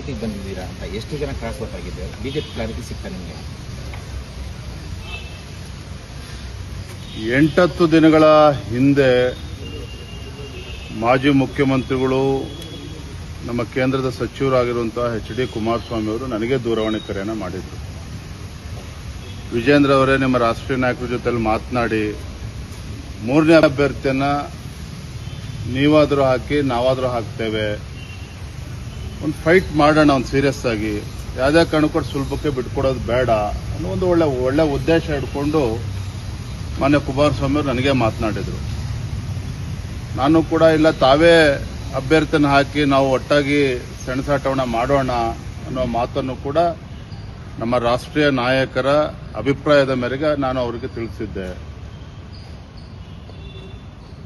ಮಾಹಿತಿಗೆ ಬಂದಿದ್ದೀರಾ ಅಂತ? ಎಷ್ಟು ಜನ ಕ್ರಾಸ್ ಔಟ್ ಆಗಿದ್ದಾರೆ? ಬಿಜೆಪಿ ಕ್ಲಾರಿಟಿ ಸಿಗ್ತಾ ನಿಮಗೆ? 8-10 ದಿನಗಳ ಹಿಂದೆ ಮಾಜಿ ಮುಖ್ಯಮಂತ್ರಿಗಳು, ನಮ್ಮ ಕೇಂದ್ರದ ಸಚಿವರಾಗಿರುವಂತಹ HD ಕುಮಾರಸ್ವಾಮಿ ಅವರು ನನಗೆ ದೂರವಾಣಿ ಕರೆಯನ್ನು ಮಾಡಿದರು. ವಿಜೇಂದ್ರ ಅವರೇ, ನಿಮ್ಮ ರಾಷ್ಟ್ರೀಯ ನಾಯಕರ ಜೊತೆಲಿ ಮಾತನಾಡಿ 3ನೇ ಅಭ್ಯರ್ಥಿಯನ್ನ ನೀವಾದರೂ ಹಾಕಿ ನಾವಾದರೂ ಹಾಕ್ತೇವೆ, ಒಂದು ಫೈಟ್ ಮಾಡೋಣ, ಒಂದು ಸೀರಿಯಸ್ ಆಗಿ, ಯಾವುದೇ ಕಾರಣಕ್ಕೂ ಸುಲಭಕ್ಕೆ ಬಿಟ್ಕೊಡೋದು ಬೇಡ ಅನ್ನೋ ಒಂದು ಒಳ್ಳೆ ಉದ್ದೇಶ ಇಟ್ಕೊಂಡು ಮಾನ್ಯ ಕುಮಾರಸ್ವಾಮಿ ಅವರು ನನಗೆ ಮಾತನಾಡಿದರು. ನಾನು ಕೂಡ ಇಲ್ಲ, ತಾವೇ ಅಭ್ಯರ್ಥಿನ ಹಾಕಿ ನಾವು ಒಟ್ಟಾಗಿ ಸೆಣಸಾಟವನ್ನ ಮಾಡೋಣ ಅನ್ನೋ ಮಾತನ್ನು ಕೂಡ ನಮ್ಮ ರಾಷ್ಟ್ರೀಯ ನಾಯಕರ ಅಭಿಪ್ರಾಯದ ಮೇರೆಗೆ ನಾನು ಅವರಿಗೆ ತಿಳಿಸಿದ್ದೆ.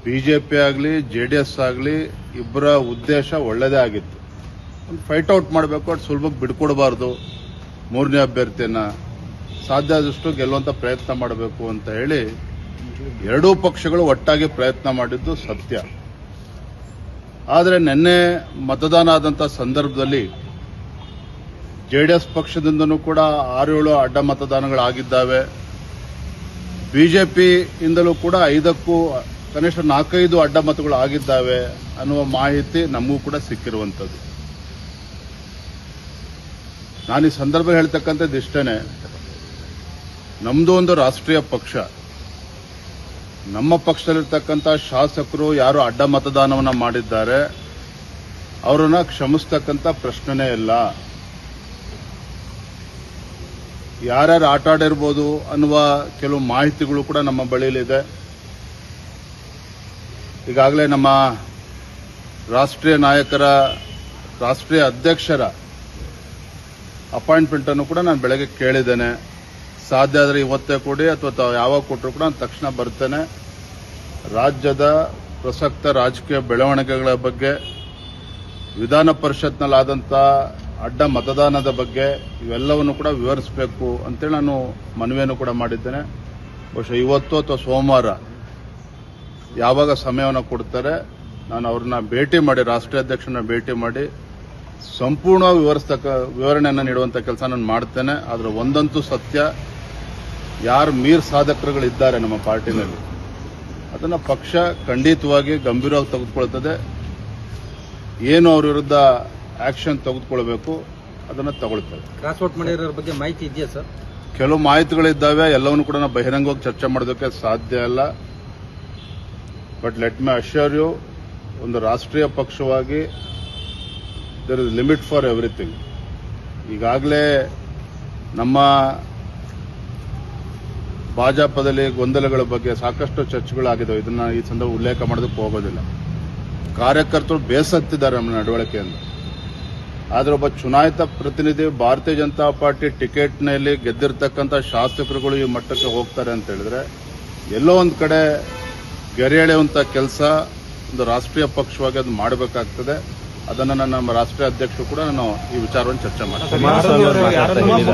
ಬಿಜೆಪಿ ಆಗಲಿ JDS ಆಗಲಿ ಇಬ್ಬರ ಉದ್ದೇಶ ಒಳ್ಳೆಯದೇ ಆಗಿತ್ತು. ಒಂದು ಫೈಟ್ ಔಟ್ ಮಾಡಬೇಕು, ಅದು ಸುಲಭಕ್ಕೆ ಬಿಡ್ಕೊಡಬಾರ್ದು, 3ನೇ ಅಭ್ಯರ್ಥಿಯನ್ನ ಸಾಧ್ಯ ಆದಷ್ಟು ಗೆಲ್ಲುವಂತ ಪ್ರಯತ್ನ ಮಾಡಬೇಕು ಅಂತ ಹೇಳಿ ಎರಡೂ ಪಕ್ಷಗಳು ಒಟ್ಟಾಗಿ ಪ್ರಯತ್ನ ಮಾಡಿದ್ದು ಸತ್ಯ. ಆದರೆ ನಿನ್ನೆ ಮತದಾನ ಆದಂಥ ಸಂದರ್ಭದಲ್ಲಿ JDS ಪಕ್ಷದಿಂದನೂ ಕೂಡ 6-7 ಅಡ್ಡ ಮತದಾನಗಳಾಗಿದ್ದಾವೆ. ಬಿಜೆಪಿಯಿಂದಲೂ ಕೂಡ 5ಕ್ಕೂ ಕನಿಷ್ಠ 4-5 ಅಡ್ಡ ಮತಗಳು ಆಗಿದ್ದಾವೆ ಅನ್ನುವ ಮಾಹಿತಿ ನಮಗೂ ಕೂಡ ಸಿಕ್ಕಿರುವಂಥದ್ದು. ನಾನು ಈ ಸಂದರ್ಭ ಹೇಳ್ತಕ್ಕಂಥದ್ದು ಇಷ್ಟೇನೆ, ನಮ್ದು ಒಂದು ರಾಷ್ಟ್ರೀಯ ಪಕ್ಷ, ನಮ್ಮ ಪಕ್ಷದಲ್ಲಿರ್ತಕ್ಕಂಥ ಶಾಸಕರು ಯಾರು ಅಡ್ಡ ಮತದಾನವನ್ನ ಮಾಡಿದ್ದಾರೆ ಅವರನ್ನ ಕ್ಷಮಿಸ್ತಕ್ಕಂಥ ಪ್ರಶ್ನೆನೇ ಇಲ್ಲ. ಯಾರ್ಯಾರು ಆಟ ಆಡಿರ್ಬೋದು ಅನ್ನುವ ಕೆಲವು ಮಾಹಿತಿಗಳು ಕೂಡ ನಮ್ಮ ಬಳಿಯಲ್ಲಿದೆ. ಈಗಾಗಲೇ ನಮ್ಮ ರಾಷ್ಟ್ರೀಯ ನಾಯಕರ, ರಾಷ್ಟ್ರೀಯ ಅಧ್ಯಕ್ಷರ ಅಪಾಯಿಂಟ್ಮೆಂಟ್ ಅನ್ನು ಕೂಡ ನಾನು ಬೆಳಗ್ಗೆ ಕೇಳಿದ್ದೇನೆ. ಸಾಧ್ಯ ಆದರೆ ಇವತ್ತೇ ಕೊಡಿ ಅಥವಾ ಯಾವಾಗ ಕೊಟ್ಟರು ಕೂಡ ನಾನು ತಕ್ಷಣ ಬರ್ತೇನೆ. ರಾಜ್ಯದ ಪ್ರಸಕ್ತ ರಾಜಕೀಯ ಬೆಳವಣಿಗೆಗಳ ಬಗ್ಗೆ, ವಿಧಾನ ಪರಿಷತ್ನಲ್ಲಾದಂಥ ಅಡ್ಡ ಮತದಾನದ ಬಗ್ಗೆ ಇವೆಲ್ಲವನ್ನು ಕೂಡ ವಿವರಿಸಬೇಕು ಅಂತೇಳಿ ನಾನು ಮನವಿಯನ್ನು ಕೂಡ ಮಾಡಿದ್ದೇನೆ. ಬಹುಶಃ ಇವತ್ತು ಅಥವಾ ಸೋಮವಾರ ಯಾವಾಗ ಸಮಯವನ್ನು ಕೊಡ್ತಾರೆ ನಾನು ಅವ್ರನ್ನ ಭೇಟಿ ಮಾಡಿ, ರಾಷ್ಟ್ರೀಯ ಅಧ್ಯಕ್ಷರನ್ನ ಭೇಟಿ ಮಾಡಿ ಸಂಪೂರ್ಣ ವಿವರಣೆಯನ್ನು ನೀಡುವಂಥ ಕೆಲಸ ನಾನು ಮಾಡ್ತೇನೆ. ಆದರೆ ಒಂದಂತೂ ಸತ್ಯ, ಯಾರು ಮೀರ್ ಸಾಧಕರುಗಳಿದ್ದಾರೆ ನಮ್ಮ ಪಾರ್ಟಿನಲ್ಲಿ ಅದನ್ನು ಪಕ್ಷ ಖಂಡಿತವಾಗಿ ಗಂಭೀರವಾಗಿ ತೆಗೆದುಕೊಳ್ತದೆ. ಏನು ಅವ್ರ ವಿರುದ್ಧ ಆಕ್ಷನ್ ತೆಗೆದುಕೊಳ್ಬೇಕು ಅದನ್ನು ತಗೊಳ್ತೇವೆ. ಕ್ರಾಸ್ ಔಟ್ ಮಾಡಿರೋ ಬಗ್ಗೆ ಮಾಹಿತಿ ಇದೆಯಾ ಸರ್? ಕೆಲವು ಮಾಹಿತಿಗಳಿದ್ದಾವೆ, ಎಲ್ಲವನ್ನು ಕೂಡ ನಾವು ಬಹಿರಂಗವಾಗಿ ಚರ್ಚೆ ಮಾಡೋದಕ್ಕೆ ಸಾಧ್ಯ ಇಲ್ಲ. But let me assure you, ಒಂದು ರಾಷ್ಟ್ರೀಯ ಪಕ್ಷವಾಗಿ there is limit for everything. ಈಗಾಗಲೇ ನಮ್ಮ ಭಾಜಪದಲ್ಲಿ ಗೊಂದಲಗಳ ಬಗ್ಗೆ ಸಾಕಷ್ಟು ಚರ್ಚೆಗಳಾಗಿದ್ದಾವೆ. ಇದನ್ನ ಈ ಸಂದರ್ಭ ಉಲ್ಲೇಖ ಮಾಡೋದಕ್ಕೆ ಹೋಗೋದಿಲ್ಲ. ಕಾರ್ಯಕರ್ತರು ಬೇಸತ್ತಿದ್ದಾರೆ ನಮ್ಮ ನಡವಳಿಕೆಯಿಂದ. ಆದರೆ ಒಬ್ಬ ಚುನಾಯಿತ ಪ್ರತಿನಿಧಿ, ಭಾರತೀಯ ಜನತಾ ಪಾರ್ಟಿ ಟಿಕೆಟ್ನಲ್ಲಿ ಗೆದ್ದಿರ್ತಕ್ಕಂಥ ಶಾಸಕರುಗಳು ಈ ಮಟ್ಟಕ್ಕೆ ಹೋಗ್ತಾರೆ ಅಂತ ಹೇಳಿದ್ರೆ ಎಲ್ಲೋ ಒಂದು ಕಡೆ ಗೆರೆ ಎಳೆಯುವಂಥ ಕೆಲಸ ಒಂದು ರಾಷ್ಟ್ರೀಯ ಪಕ್ಷವಾಗಿ ಅದು ಮಾಡಬೇಕಾಗ್ತದೆ. ಅದನ್ನು ನಮ್ಮ ರಾಷ್ಟ್ರೀಯ ಅಧ್ಯಕ್ಷರು ಕೂಡ ನಾನು ಈ ವಿಚಾರವನ್ನು ಚರ್ಚೆ ಮಾಡ್ತೀನಿ.